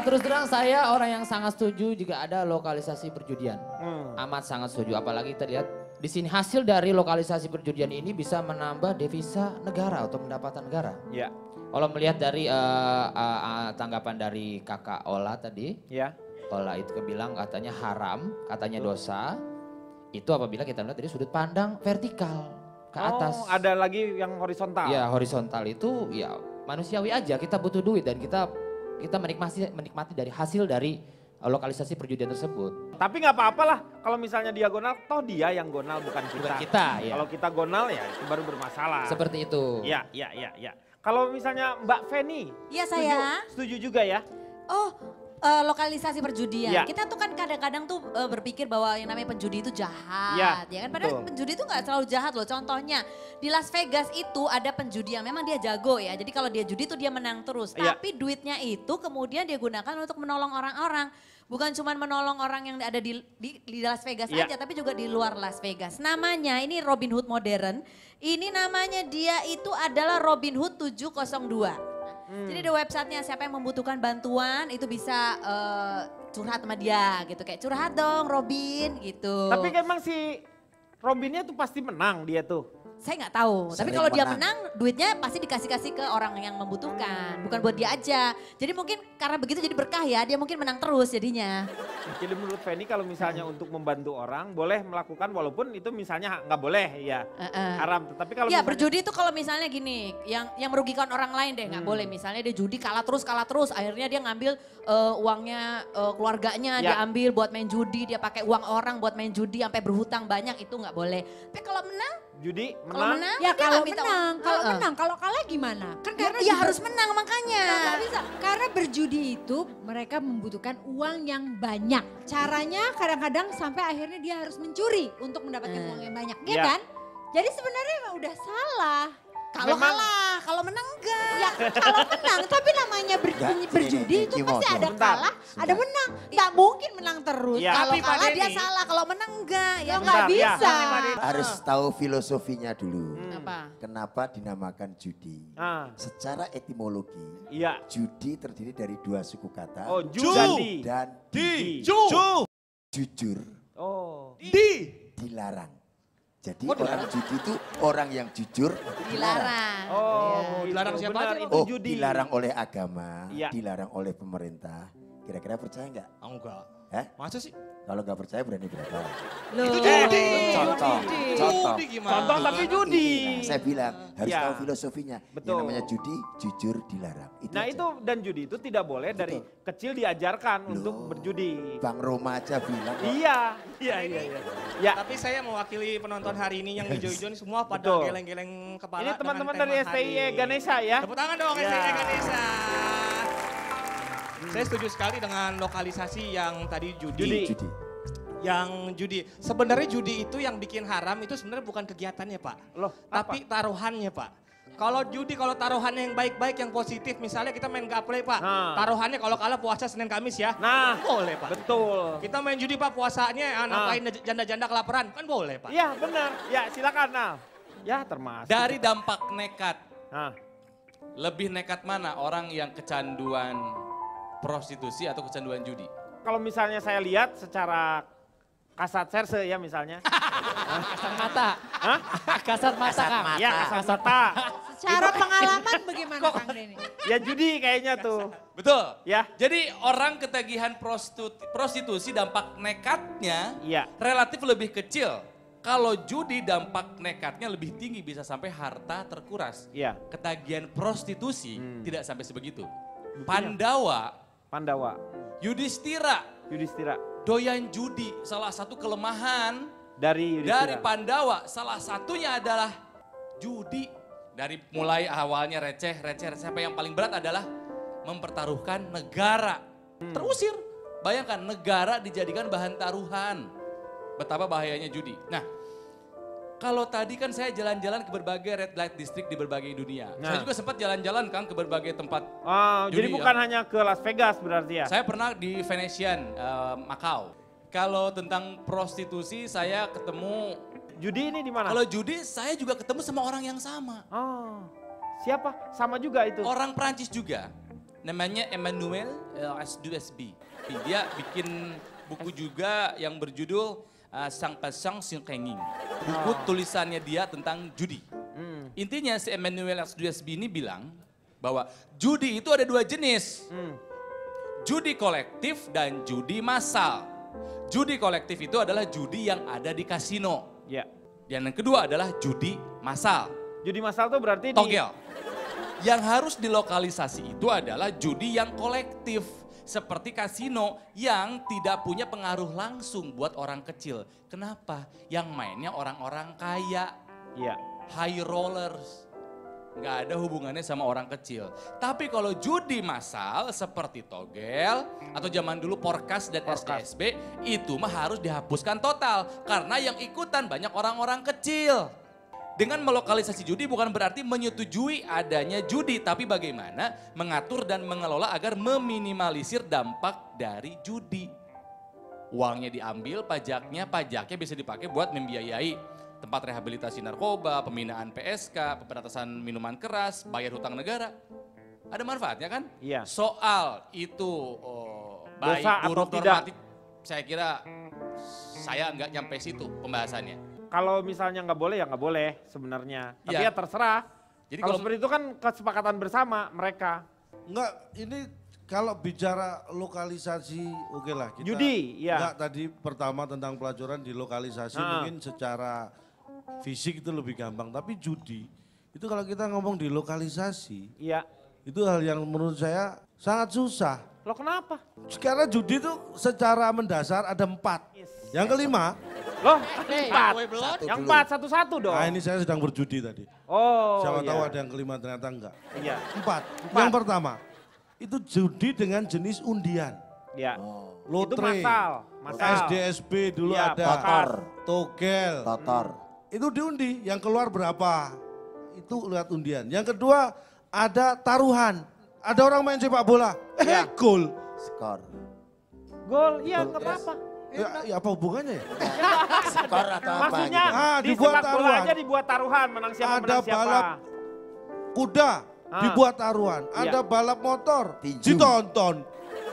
Terus terang saya orang yang sangat setuju jika ada lokalisasi perjudian. Amat sangat setuju, apalagi kita lihat di sini hasil dari lokalisasi perjudian ini bisa menambah devisa negara atau pendapatan negara. Ya. Kalau melihat dari tanggapan dari kakak Ola tadi, Ola itu bilang katanya haram, katanya dosa. Itu apabila kita melihat dari sudut pandang vertikal ke atas. Oh, ada lagi yang horizontal. Ya, horizontal itu ya manusiawi aja. Kita butuh duit dan kita menikmati dari hasil dari lokalisasi perjudian tersebut. Tapi nggak apa-apalah kalau misalnya diagonal, toh dia yang gonal bukan kita. Bukan kita, ya. Kalau kita gonal ya itu baru bermasalah. Seperti itu. Ya. Kalau misalnya Mbak Feni. Iya saya. Setuju juga ya? Oh, lokalisasi perjudian. Ya. Kita tuh kan kadang-kadang tuh berpikir bahwa yang namanya penjudi itu jahat. Ya kan? Padahal penjudi itu nggak selalu jahat loh. Contohnya di Las Vegas itu ada penjudi yang memang dia jago ya. Jadi kalau dia judi tuh dia menang terus. Tapi duitnya itu kemudian dia gunakan untuk menolong orang-orang. Bukan cuma menolong orang yang ada di Las Vegas aja, tapi juga di luar Las Vegas. Namanya ini Robin Hood modern. Ini namanya dia itu adalah Robin Hood 702. Jadi ada websitenya, siapa yang membutuhkan bantuan itu bisa curhat sama dia gitu. Kayak curhat dong Robin gitu. Tapi emang si Robinnya tuh pasti menang dia tuh. Saya nggak tahu, tapi kalau dia menang duitnya pasti dikasih-kasih ke orang yang membutuhkan. Bukan buat dia aja. Jadi mungkin karena begitu jadi berkah ya, dia mungkin menang terus jadinya. Jadi menurut Feni kalau misalnya untuk membantu orang boleh melakukan walaupun itu misalnya nggak boleh ya haram. Tapi kalau ya misalnya, berjudi itu kalau misalnya gini, yang merugikan orang lain deh nggak boleh. Misalnya dia judi kalah terus, akhirnya dia ngambil uangnya keluarganya dia ambil buat main judi, dia pakai uang orang buat main judi sampai berhutang banyak itu nggak boleh. Tapi kalau menang judi Kalau menang, Ya dia kalau nggak minta menang, uang. kalau Heeh. menang, kalau kalah gimana? Kan karena Ya harus menang makanya. Nggak bisa, karena berjudi itu mereka membutuhkan uang yang banyak. Caranya kadang-kadang sampai akhirnya dia harus mencuri untuk mendapatkan uang yang banyak, ya Iya. kan? Jadi sebenarnya emang udah salah. Kalau Memang- kalah, kalau menang enggak. Ya kalau menang, tapi namanya Enggak, berjudi gini, itu Kimo, pasti Kimo. ada Sebentar. kalah, ada menang. Nggak mungkin menang terus. Iya. Kalau Tapi Pak kalah dia Denny- salah, kalau menang enggak. Ya Ya enggak. nggak Bentar, ya. bisa. Harus tahu filosofinya dulu. Apa? Kenapa dinamakan judi? Ah, Secara etimologi, iya. judi terdiri dari dua suku kata. Oh, ju dan di. Dan Di. jujur Oh. dilarang. Jadi orang judi itu orang yang jujur Dilarang. Oh, Dilarang gitu. siapa Benar, aja, itu Oh, judi. dilarang oleh agama, Iya. dilarang oleh pemerintah. Kira-kira percaya nggak? Enggak. Hah? Masa sih? Kalau nggak percaya berani berapa? Itu judi. Contoh, contoh. Judi gimana? Contoh tapi judi. Nah, saya bilang harus Ya. tahu filosofinya. Betul. Yang namanya judi, jujur dilarang. Nah aja. itu dan judi itu tidak boleh dari kecil diajarkan untuk berjudi. Bang Roma aja bilang. kok. Iya. Ya. Tapi saya mewakili penonton hari ini yang hijau-hijau ini semua pada Betul. geleng-geleng kepala. Ini teman-teman dengan dari tema STI hari. Ganesha ya. Tepuk tangan dong Ya. STI Ganesha. Saya setuju sekali dengan lokalisasi yang tadi judi. Judi. Yang judi. Sebenarnya judi itu yang bikin haram itu sebenarnya bukan kegiatannya Pak. Loh, tapi taruhannya Pak. Kalau judi, kalau taruhannya yang baik-baik, yang positif, misalnya kita main gaple Pak. Nah. Taruhannya kalau kalah puasa Senin Kamis ya. Nah, Boleh Pak. betul. Kita main judi Pak, puasanya nafkahin janda-janda kelaparan. Kan boleh Pak. Iya benar. Ya silakan Nal. Ya termasuk. Dari dampak nekat, Nah, lebih nekat mana orang yang kecanduan prostitusi atau kecanduan judi? kalau misalnya saya lihat secara kasat serse ya misalnya. Kasat mata. Hah? Kasat mata, Kang. Ya kasat mata. Secara pengalaman bagaimana Kang Denny? Ya judi kayaknya tuh. Betul. Ya. Jadi orang ketagihan prostitusi dampak nekatnya Iya. relatif lebih kecil. Kalau judi dampak nekatnya lebih tinggi, bisa sampai harta terkuras. Iya. Ketagihan prostitusi tidak sampai sebegitu. Pandawa. Yudhistira Yudhistira. doyan judi, salah satu kelemahan Dari dari Yudhistira. Pandawa, salah satunya adalah judi. Dari mulai awalnya receh, sampai yang paling berat adalah mempertaruhkan negara. Terusir, bayangkan negara dijadikan bahan taruhan. Betapa bahayanya judi. Nah, kalau tadi kan saya jalan-jalan ke berbagai red light district di berbagai dunia. Nah. Saya juga sempat jalan-jalan kan ke berbagai tempat. Oh, jadi Judi, bukan ya. hanya ke Las Vegas berarti ya? Saya pernah di Venetian, Macau. Kalau tentang prostitusi saya ketemu. Judi ini di mana? Kalau judi saya juga ketemu sama orang yang sama. Oh, siapa? Sama juga itu. Orang Prancis juga. Namanya Emmanuel S2SB. Dia bikin buku juga yang berjudul Sang Pasang Sing Kenging. Buku tulisannya dia tentang judi. Intinya si Emmanuel S2SB ini bilang bahwa judi itu ada dua jenis. Judi kolektif dan judi massal. Judi kolektif itu adalah judi yang ada di kasino. Ya. Dan yang kedua adalah judi massal. Judi massal tuh berarti Togel. Yang harus dilokalisasi itu adalah judi yang kolektif. Seperti kasino yang tidak punya pengaruh langsung buat orang kecil. Kenapa? Yang mainnya orang-orang kaya. Iya. High rollers. Nggak ada hubungannya sama orang kecil. Tapi kalau judi massal seperti togel atau zaman dulu Porkas dan SDSB itu mah harus dihapuskan total. Karena yang ikutan banyak orang-orang kecil. Dengan melokalisasi judi bukan berarti menyetujui adanya judi, tapi bagaimana mengatur dan mengelola agar meminimalisir dampak dari judi. Uangnya diambil, pajaknya bisa dipakai buat membiayai tempat rehabilitasi narkoba, pembinaan PSK, pemberantasan minuman keras, bayar hutang negara. Ada manfaatnya kan? Iya. Soal itu baik, Dosa atau buruk, tidak? normatif, saya kira saya nggak nyampe situ pembahasannya. Kalau misalnya nggak boleh ya nggak boleh sebenarnya. Tapi Iya. ya terserah. Jadi Kalau kalau- seperti itu kan kesepakatan bersama mereka. Enggak, ini kalau bicara lokalisasi, oke lah kita. Judi, iya. Enggak, tadi pertama tentang pelajaran di lokalisasi mungkin secara fisik itu lebih gampang. Tapi judi, itu kalau kita ngomong di lokalisasi, Iya. itu hal yang menurut saya sangat susah. Loh kenapa? Karena judi itu secara mendasar ada 4. Yang kelima, Loh, Hey, empat. kue belum? Yang empat, satu-satu dong. Nah ini saya sedang berjudi tadi. Oh, Siapa iya. tahu ada yang kelima ternyata enggak. Iya. Empat. Yang pertama, itu judi dengan jenis undian. Iya. Lotre. Itu masal. SDSB dulu Iya, ada. Totor. Togel. Totor. Itu diundi, yang keluar berapa. Itu lihat undian. Yang kedua ada taruhan. Ada orang main sepak bola, Iya. gol. Skor. Gol, iya nggak apa-apa. Ya apa hubungannya ya? Skor atau apa Maksudnya gitu. di dibuat sepak bola taruhan. aja dibuat taruhan, menang siapa, Ada menang siapa. balap kuda, dibuat taruhan. Ada balap motor, Tinju. ditonton.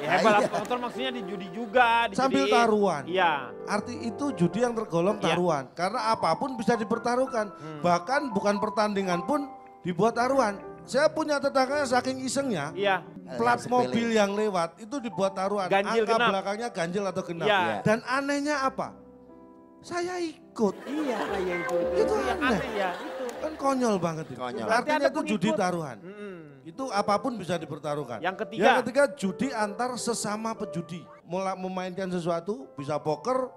Ya balap motor maksudnya di judi juga. Sambil taruhan. Iya. Arti itu judi yang tergolong taruhan. Karena apapun bisa dipertaruhkan. Bahkan bukan pertandingan pun dibuat taruhan. Saya punya tetangga saking isengnya, Iya. plat Yang mobil yang lewat itu dibuat taruhan. Ganjil Angka genap. belakangnya ganjil atau genap. Iya. Dan anehnya apa? Saya ikut. Iya, iya itu. Itu yang aneh. aneh ya, itu. Kan konyol banget itu. Konyol. Berarti Artinya ada itu judi pengikut. taruhan. Itu apapun bisa dipertaruhkan. Yang ketiga. Yang ketiga judi antar sesama pejudi. Mulai memainkan sesuatu, bisa poker,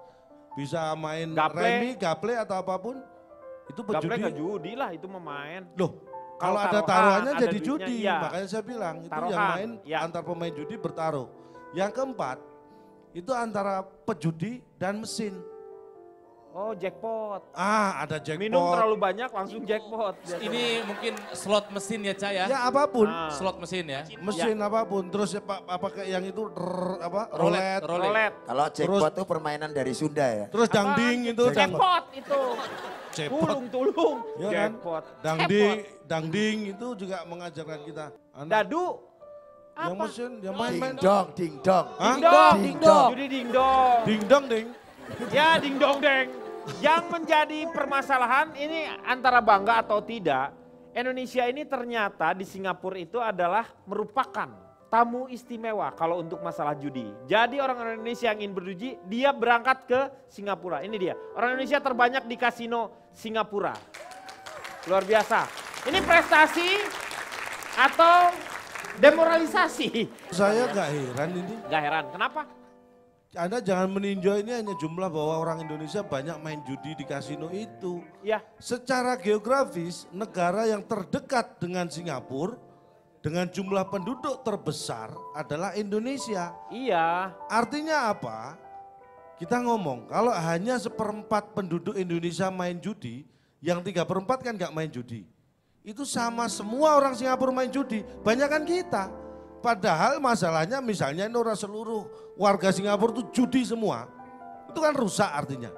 bisa main Gaple. remi, gaple atau apapun. Itu Gaple pejudi. nggak judi lah, itu memain. Loh, kalau ada taruhan, taruhannya ada jadi duitnya, judi. iya. Makanya saya bilang itu yang Taruhan, main iya. antar pemain judi bertaruh. Yang keempat, itu antara pejudi dan mesin. Oh, jackpot. Ada jackpot. Minum terlalu banyak langsung jackpot. Ini mungkin slot mesin ya Cah ya? Ya apapun. Slot mesin ya? Mesin apapun. Terus ya, apa kayak yang itu roulette. Roulette. Kalau jackpot itu permainan dari Sunda ya. Terus dangding itu. Jackpot itu. Jackpot. Tulung. Ya kan? Jackpot. Dangding itu juga mengajarkan kita. Dadu. Yang mesin, yang main-main. Dingdong, dingdong. Hah? Dingdong. Judi dingdong. Dingdong ding. Ya dingdong deng. Yang menjadi permasalahan ini antara bangga atau tidak, Indonesia ini ternyata di Singapura itu adalah merupakan tamu istimewa kalau untuk masalah judi. Jadi orang Indonesia yang ingin berjudi, dia berangkat ke Singapura. Ini dia, orang Indonesia terbanyak di kasino Singapura. Luar biasa. Ini prestasi atau demoralisasi? Saya gak heran ini. Gak heran, kenapa? Anda jangan meninjau ini hanya jumlah bahwa orang Indonesia banyak main judi di kasino itu. Ya. Secara geografis, negara yang terdekat dengan Singapura dengan jumlah penduduk terbesar adalah Indonesia. Iya. Artinya apa? Kita ngomong, kalau hanya 1/4 penduduk Indonesia main judi, yang 3/4 kan gak main judi. Itu sama semua orang Singapura main judi, banyak kan kita. Padahal masalahnya misalnya ini orang seluruh warga Singapura itu judi semua. Itu kan rusak artinya.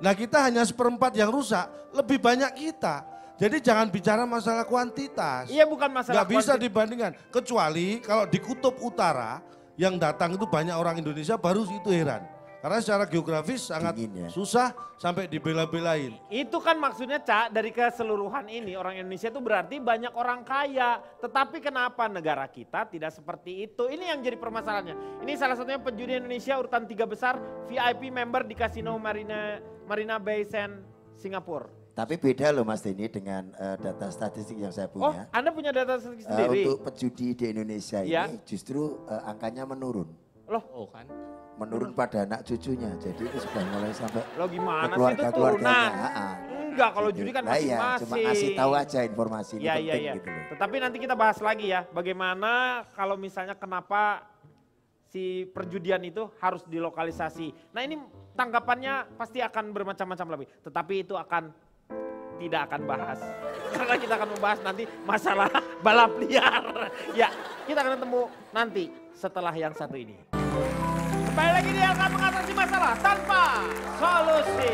Nah kita hanya 1/4 yang rusak, lebih banyak kita. Jadi jangan bicara masalah kuantitas. Iya bukan masalah Gak bisa dibandingkan. Kecuali kalau di kutub utara yang datang itu banyak orang Indonesia baru itu heran. Karena secara geografis sangat susah sampai dibela-belain. Itu kan maksudnya Cak, dari keseluruhan ini orang Indonesia itu berarti banyak orang kaya. Tetapi kenapa negara kita tidak seperti itu? Ini yang jadi permasalahannya. Ini salah satunya penjudi Indonesia urutan 3 besar VIP member di Casino Marina Bay Sands Singapura. Tapi beda loh Mas Denny dengan data statistik yang saya Oh, punya. Anda punya data statistik sendiri? Untuk pejudi di Indonesia Ya. ini justru angkanya menurun. Loh, kan? Menurun pada anak cucunya, jadi itu sudah mulai sampai Lo gimana sih itu keluarga-keluarganya. turunan? Enggak, kalau judi kan Lah iya, masing-masing. cuma ngasih tahu aja informasi ini Iya, penting iya, iya. gitu loh. Tetapi nanti kita bahas lagi ya, bagaimana kalau misalnya kenapa si perjudian itu harus dilokalisasi. Nah ini tanggapannya pasti akan bermacam-macam lebih. Tetapi itu tidak akan bahas. Karena kita akan membahas nanti masalah balap liar. Ya, kita akan ketemu nanti setelah yang satu ini. Kembali lagi dia akan mengatasi masalah tanpa solusi.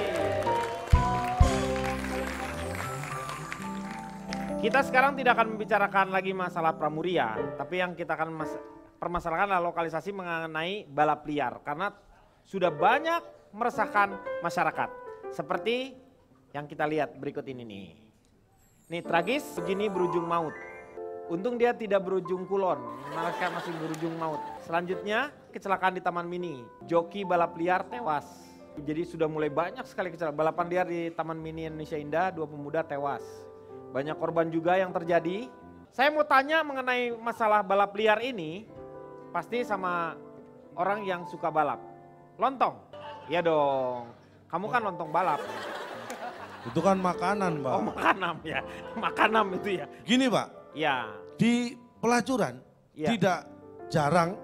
Kita sekarang tidak akan membicarakan lagi masalah pramuria, tapi yang kita akan permasalahkan adalah lokalisasi mengenai balap liar. Karena sudah banyak meresahkan masyarakat. Seperti yang kita lihat berikut ini nih. Nih tragis begini berujung maut. Untung dia tidak berujung kulon, malah masih berujung maut. Selanjutnya kecelakaan di Taman Mini. Joki balap liar tewas. Jadi sudah mulai banyak sekali kecelakaan. Balapan liar di Taman Mini Indonesia Indah, 2 pemuda tewas. Banyak korban juga yang terjadi. Saya mau tanya mengenai masalah balap liar ini, pasti sama orang yang suka balap. Lontong? Ya dong. Kamu kan lontong balap. Itu kan makanan, Pak. Oh makanan ya, makanan itu ya. Gini, Pak. Ya. Di pelacuran tidak jarang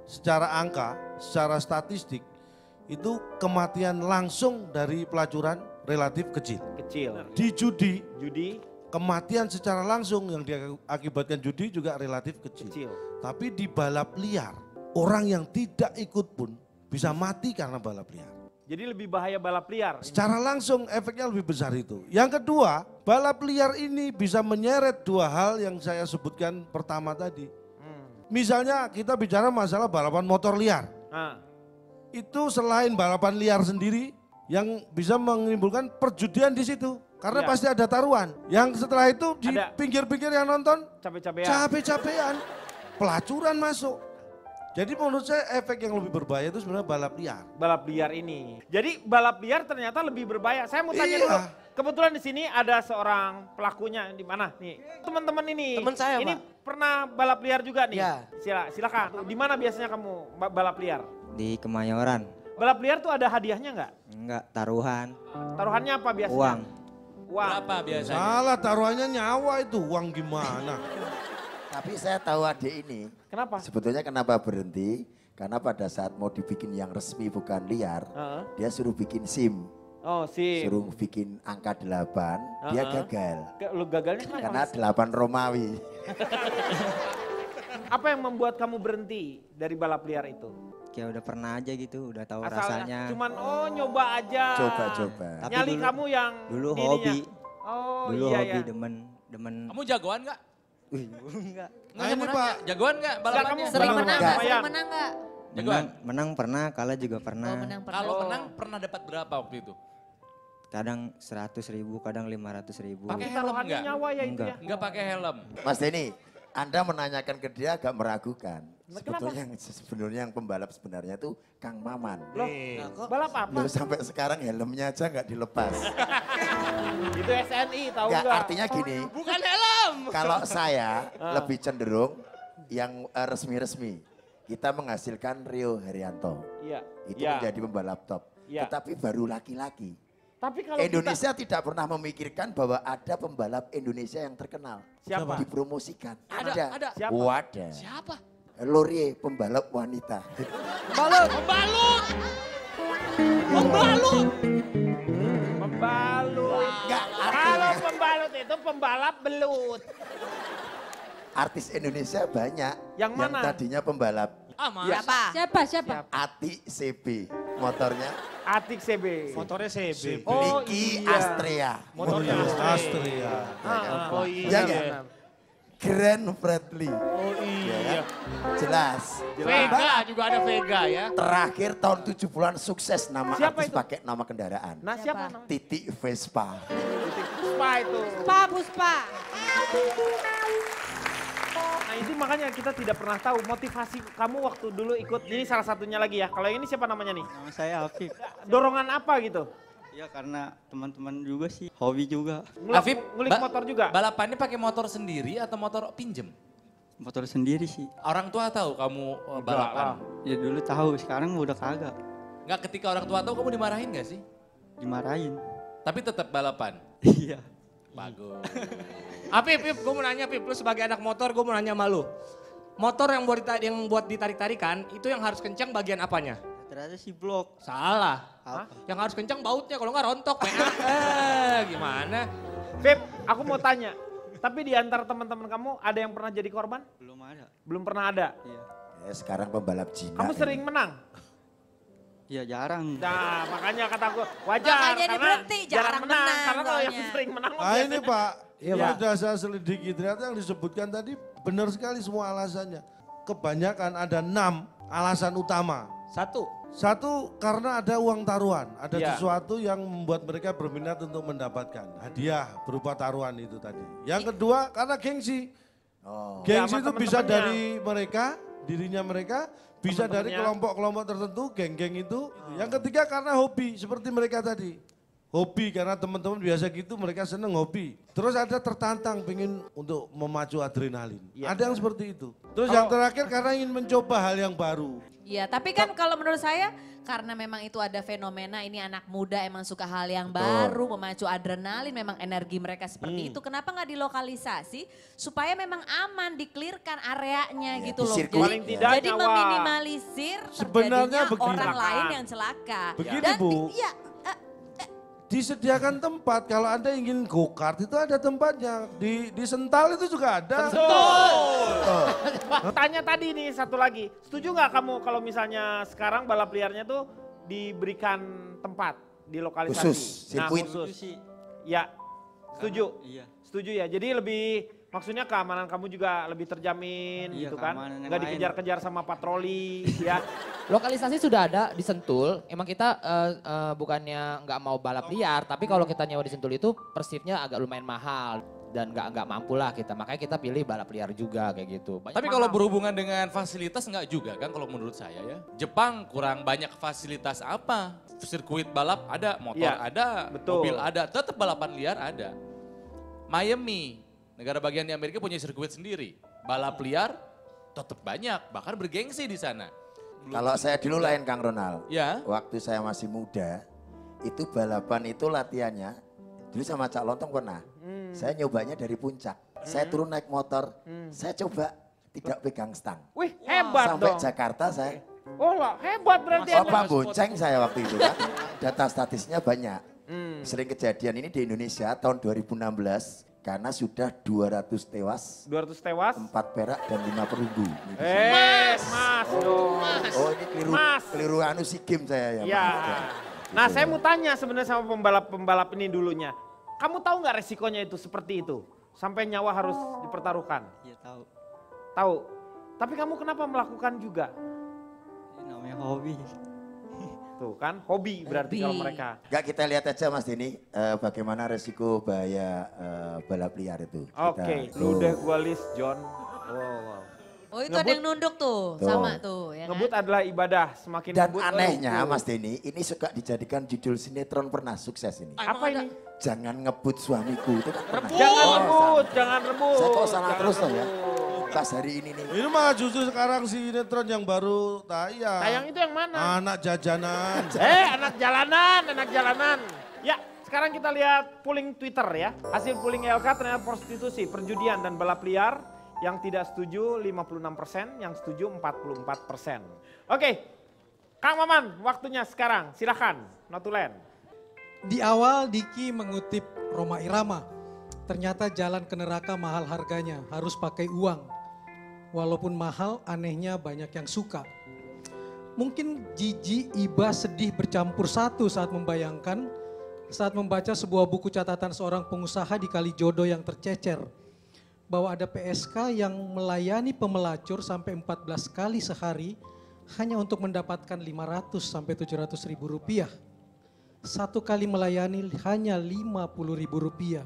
secara angka, secara statistik itu kematian langsung dari pelacuran relatif kecil. Kecil. Di judi, kematian secara langsung yang diakibatkan judi juga relatif kecil. Tapi di balap liar, orang yang tidak ikut pun bisa mati karena balap liar. Jadi lebih bahaya balap liar. Secara langsung efeknya lebih besar itu. Yang kedua, balap liar ini bisa menyeret dua hal yang saya sebutkan pertama tadi. Misalnya kita bicara masalah balapan motor liar. Itu selain balapan liar sendiri yang bisa menimbulkan perjudian di situ. Karena pasti ada taruhan. Yang setelah itu di pinggir-pinggir yang nonton capek-capean. Pelacuran masuk. Jadi menurut saya efek yang lebih berbahaya itu sebenarnya balap liar. Balap liar ini. Jadi balap liar ternyata lebih berbahaya. Saya mau tanya dulu. Kebetulan di sini ada seorang pelakunya di mana nih? Teman-teman ini. Teman saya, ini Pak. pernah balap liar juga nih? Ya. Silakan. Di mana biasanya kamu balap liar? Di Kemayoran. Balap liar tuh ada hadiahnya nggak? Enggak, taruhan. Taruhannya apa biasanya? Uang. Berapa biasanya? Salah, taruhannya nyawa itu. Uang gimana? Tapi saya tahu adik ini. Kenapa? Sebetulnya kenapa berhenti? Karena pada saat mau dibikin yang resmi bukan liar, dia suruh bikin SIM. Oh, SIM. Suruh bikin angka 8, dia gagal. Lu gagalnya kenapa? Karena 8 Romawi. Apa yang membuat kamu berhenti dari balap liar itu? Kayak udah pernah aja gitu, udah tahu Asalnya rasanya. cuman nyoba aja. Coba-coba. Tapi Nyali dulu- kamu yang Dulu ininya. hobi. Oh Dulu iya hobi, ya. demen. Kamu jagoan nggak? Wih, enggak. Nggak, ini Pak. Jagoan nggak balapannya? kamu Sering balap menang liar. nggak? Lumayan. Sering menang nggak? Menang, menang pernah, kalah juga pernah. Kalau menang pernah dapat berapa waktu itu? Kadang 100.000, kadang 500.000. Pakai helm Taruhannya nggak? nyawa ya itu Enggak. ya. Nggak pakai helm. Mas Denny, Anda menanyakan ke dia agak meragukan. Sebenarnya yang pembalap sebenarnya itu Kang Maman. Loh, balap apa? Loh, sampai sekarang helmnya aja nggak dilepas. Itu SNI tahu Nggak, nggak? artinya gini. Bukan helm. Kalau saya lebih cenderung yang resmi-resmi. Kita menghasilkan Rio Haryanto. Iya. Itu Iya. menjadi pembalap top. Iya. Tetapi baru laki-laki. Tapi kalau Indonesia tidak pernah memikirkan bahwa ada pembalap Indonesia yang terkenal. Siapa? Dipromosikan. Ada. Siapa? Wadah. Siapa? Lorie, pembalap wanita. Pembalut. Pembalut. Nggak, Kalau pembalut itu pembalap belut. Artis Indonesia banyak. Yang mana? tadinya pembalap. Siapa? Ati CB. Motornya Atik CB. Motornya CB. Oh, Niki iya. Astrea. Motornya Astrea. Oh Ya iya. nggak? Grand Bradley. Oh iya. Jelas. Vega juga ada Vega ya. Terakhir tahun 70-an sukses nama Siapa artis itu? pakai nama kendaraan. Nah siapa namanya? Titi Vespa. Puspa itu. Puspa. Nah itu makanya kita tidak pernah tahu motivasi kamu waktu dulu ikut. Ini salah satunya lagi ya. Kalau ini siapa namanya nih? Nama saya Afif. Dorongan apa gitu? Ya karena teman-teman juga sih, hobi juga. Afif, ngulik motor juga? Balapannya pakai motor sendiri atau motor pinjem? Motor sendiri sih. Orang tua tahu kamu balapan? Ya dulu tahu, sekarang udah kagak. Nggak, ketika orang tua tahu kamu dimarahin nggak sih? Dimarahin. Tapi tetap balapan? Iya. Bagus. Pip, gue mau nanya Pip, lu sebagai anak motor gue mau nanya sama lu. Motor yang buat ditarik-tarikan, itu yang harus kencang bagian apanya? Ternyata si blok. Salah. Apa? Yang harus kencang bautnya, kalau nggak rontok. Gimana? Pip, aku mau tanya. Tapi di antara teman-teman kamu ada yang pernah jadi korban? Belum ada. Belum pernah ada? Iya. Sekarang pembalap Cina. Kamu sering menang? Ya jarang. Nah makanya kataku wajar. Makanya karena berhenti, jarang menang Karena kalau yang soalnya. sering menang Nah ini Pak, Iya, yang Pak. sudah saya selidiki ternyata yang disebutkan tadi benar sekali semua alasannya. Kebanyakan ada 6 alasan utama. Satu karena ada uang taruhan, ada Iya. sesuatu yang membuat mereka berminat untuk mendapatkan hadiah berupa taruhan itu tadi. Yang kedua karena gengsi. Ya, Gengsi sama itu bisa temen-temennya. dari mereka, dirinya mereka, bisa dari Temen-temennya. kelompok-kelompok tertentu, geng-geng itu. Yang ketiga karena hobi seperti mereka tadi. hobi karena teman-teman biasa gitu mereka seneng hobi. Terus ada tertantang pengen untuk memacu adrenalin. Ada yang seperti itu. Terus yang terakhir karena ingin mencoba hal yang baru. Iya, tapi kan kalau menurut saya karena memang itu ada fenomena ini anak muda emang suka hal yang baru, memacu adrenalin, memang energi mereka seperti itu. Kenapa nggak dilokalisasi supaya memang aman, di-clearkan areanya gitu loh. Jadi meminimalisir terjadinya orang lain yang celaka. Begini Bu, disediakan tempat kalau Anda ingin go-kart itu ada tempatnya. Di Sental itu juga ada. Tanya tadi nih satu lagi, setuju nggak kamu kalau misalnya sekarang balap liarnya tuh diberikan tempat di lokalisasi? Khusus, sirkuit. Khusus. Ya, setuju. Iya. Setuju ya. Jadi lebih maksudnya keamanan kamu juga lebih terjamin gitu kan? Nggak dikejar-kejar sama patroli ya. Lokalisasi sudah ada di Sentul, emang kita bukannya nggak mau balap liar, tapi kalau kita nyewa di Sentul itu persifnya agak lumayan mahal dan nggak mampu lah kita, makanya kita pilih balap liar juga kayak gitu. Tapi kalau berhubungan dengan fasilitas nggak juga kan kalau menurut saya ya. Jepang kurang banyak fasilitas apa? Sirkuit balap ada, motor ada, mobil ada, tetap balapan liar ada. Miami, negara bagian di Amerika punya sirkuit sendiri. Balap liar tetap banyak, bahkan bergengsi di sana. Kalau saya dulu lain Kang Ronald, ya. Waktu saya masih muda, itu balapan itu latihannya, dulu sama Cak Lontong pernah. Saya nyobanya dari puncak, saya turun naik motor, saya coba tidak pegang stang. Wih hebat Sampai dong. Jakarta saya. Oh lah hebat berarti. Apa bonceng saya waktu itu kan, data statistiknya banyak. Sering kejadian ini di Indonesia tahun 2016. Karena sudah 200 tewas. 200 tewas. 4 perak dan 5 perunggu. Mas dong. Oh ini keliru anu si game saya ya. Ya. Nah saya mau tanya sebenarnya sama pembalap ini dulunya. Kamu tahu nggak resikonya itu seperti itu? Sampai nyawa harus dipertaruhkan. Iya tahu. Tahu. Tapi kamu kenapa melakukan juga? Ini namanya hobi. Tuh kan hobi berarti kalau mereka. Enggak kita lihat aja Mas Denny bagaimana resiko bahaya balap liar itu. Oke, lu udah gua list John. Wow. Oh itu ada yang nunduk tuh, sama tuh. Ya ngebut kan? adalah ibadah, semakin dan ngebut. anehnya Mas Denny, ini suka dijadikan judul sinetron pernah sukses ini. Apa ini? Jangan ngebut suamiku itu kan pernah. Jangan rebut, jangan rebut. Saya kok salah terus loh ya. Pas hari ini nih. Ini malah justru sekarang sinetron yang baru tayang. Tayang itu yang mana? Anak jajanan. Anak jalanan. Ya, sekarang kita lihat polling Twitter ya. Hasil polling ILK ternyata prostitusi, perjudian dan balap liar. Yang tidak setuju 56%, yang setuju 44%. Oke, Kang Maman waktunya sekarang, silahkan, notulen. Di awal Diki mengutip Rhoma Irama, ternyata jalan ke neraka mahal harganya, harus pakai uang. Walaupun mahal, anehnya banyak yang suka. Mungkin jijik, iba, sedih bercampur satu saat membayangkan, saat membaca sebuah buku catatan seorang pengusaha di Kalijodo yang tercecer. Bahwa ada PSK yang melayani pemelacur sampai 14 kali sehari hanya untuk mendapatkan 500 sampai 700 ribu rupiah. Satu kali melayani hanya 50 ribu rupiah.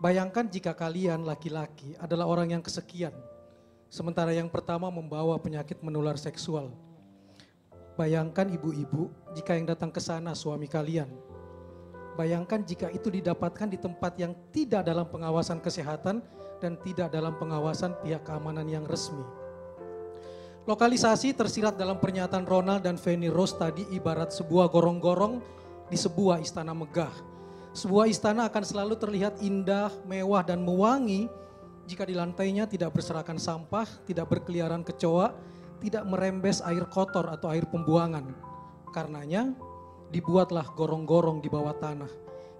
Bayangkan jika kalian laki-laki adalah orang yang kesekian. Sementara yang pertama membawa penyakit menular seksual. Bayangkan ibu-ibu jika yang datang ke sana suami kalian. Bayangkan jika itu didapatkan di tempat yang tidak dalam pengawasan kesehatan dan tidak dalam pengawasan pihak keamanan yang resmi. Lokalisasi tersirat dalam pernyataan Ronald dan Feni Rose tadi ibarat sebuah gorong-gorong di sebuah istana megah. Sebuah istana akan selalu terlihat indah, mewah dan mewangi jika di lantainya tidak berserakan sampah, tidak berkeliaran kecoa, tidak merembes air kotor atau air pembuangan. Karenanya dibuatlah gorong-gorong di bawah tanah.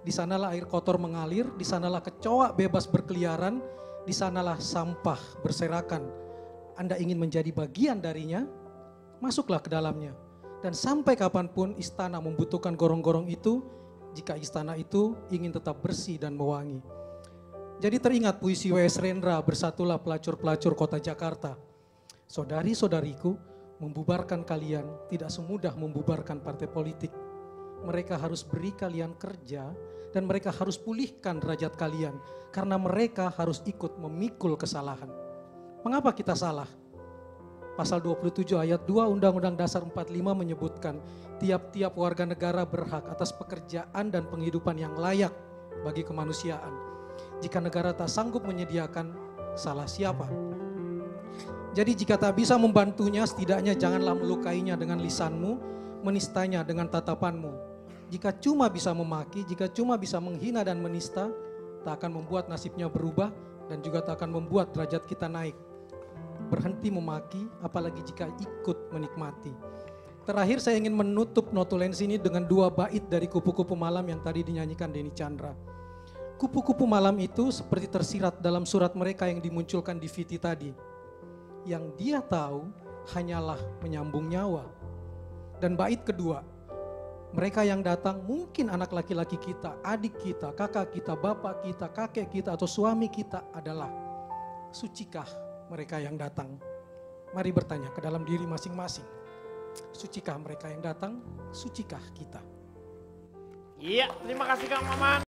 Di sanalah air kotor mengalir, di sanalah kecoa bebas berkeliaran, di sanalah sampah berserakan. Anda ingin menjadi bagian darinya, masuklah ke dalamnya. Dan sampai kapanpun istana membutuhkan gorong-gorong itu, jika istana itu ingin tetap bersih dan mewangi. Jadi teringat puisi W.S. Rendra, bersatulah pelacur-pelacur kota Jakarta. Saudari-saudariku, membubarkan kalian tidak semudah membubarkan partai politik. Mereka harus beri kalian kerja dan mereka harus pulihkan derajat kalian. Karena mereka harus ikut memikul kesalahan. Mengapa kita salah? Pasal 27 ayat 2 Undang-Undang Dasar 45 menyebutkan tiap-tiap warga negara berhak atas pekerjaan dan penghidupan yang layak bagi kemanusiaan. Jika negara tak sanggup menyediakan, salah siapa? Jadi jika tak bisa membantunya, setidaknya janganlah melukainya dengan lisanmu, menistanya dengan tatapanmu. Jika cuma bisa memaki, jika cuma bisa menghina dan menista, tak akan membuat nasibnya berubah dan juga tak akan membuat derajat kita naik. Berhenti memaki, apalagi jika ikut menikmati. Terakhir saya ingin menutup notulensi ini dengan 2 bait dari Kupu-Kupu Malam yang tadi dinyanyikan Denny Chandra. Kupu-kupu malam itu seperti tersirat dalam surat mereka yang dimunculkan di VT tadi. Yang dia tahu hanyalah menyambung nyawa. Dan bait kedua, mereka yang datang mungkin anak laki-laki kita, adik kita, kakak kita, bapak kita, kakek kita atau suami kita adalah sucikah mereka yang datang? Mari bertanya ke dalam diri masing-masing. Sucikah mereka yang datang? Sucikah kita? Iya, terima kasih Kang Maman.